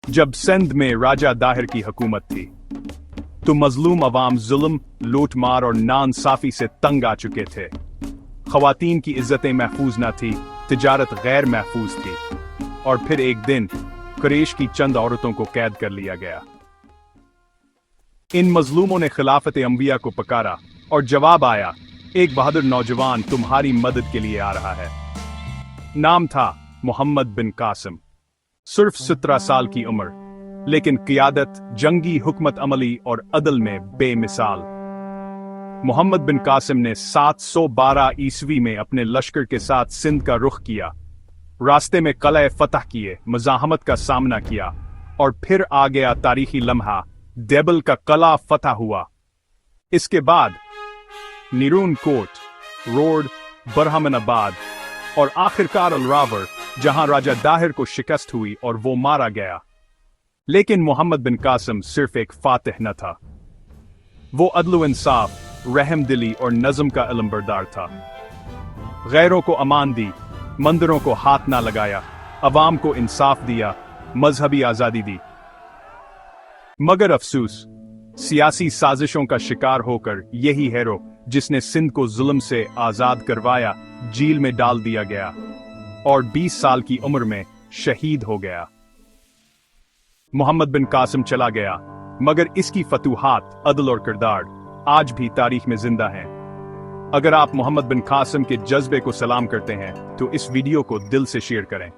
जब सिंध में राजा दाहिर की हुकूमत थी तो मजलूम अवाम जुल्म, लूटमार और नाइंसाफी से तंग आ चुके थे। खवातीन की इज्जतें महफूज न थी, तिजारत गैर महफूज थी। और फिर एक दिन कुरैश की चंद औरतों को कैद कर लिया गया। इन मजलूमों ने खिलाफत अंबिया को पुकारा और जवाब आया, एक बहादुर नौजवान तुम्हारी मदद के लिए आ रहा है। नाम था मोहम्मद बिन कासिम। सिर्फ 17 साल की उम्र, लेकिन क़ियादत, जंगी हुकमत अमली और अदल में बेमिसाल। मोहम्मद बिन कासिम ने 712 ईस्वी में अपने लश्कर के साथ सिंध का रुख किया। रास्ते में किले फतह किए, मज़ाहमत का सामना किया और फिर आ गया तारीखी लम्हा, देबल का किला फतह हुआ। इसके बाद नीरून कोट, रोड, बरहमनाबाद और आखिरकार अलरावर, जहां राजा दाहिर को शिकस्त हुई और वो मारा गया। लेकिन मोहम्मद बिन कासिम सिर्फ एक फातिह न था, वो अदल इंसाफ, रहम दिली और नज़म का इल्म बरदार था। गैरों को अमान दी, मंदिरों को हाथ ना लगाया, अवाम को इंसाफ दिया, मजहबी आजादी दी। मगर अफसोस, सियासी साजिशों का शिकार होकर यही हीरो जिसने सिंध को जुल्म से आजाद करवाया, जेल में डाल दिया गया और 20 साल की उम्र में शहीद हो गया। मोहम्मद बिन कासिम चला गया, मगर इसकी फतूहात, अदल और किरदार आज भी तारीख में जिंदा हैं। अगर आप मोहम्मद बिन कासिम के जज्बे को सलाम करते हैं तो इस वीडियो को दिल से शेयर करें।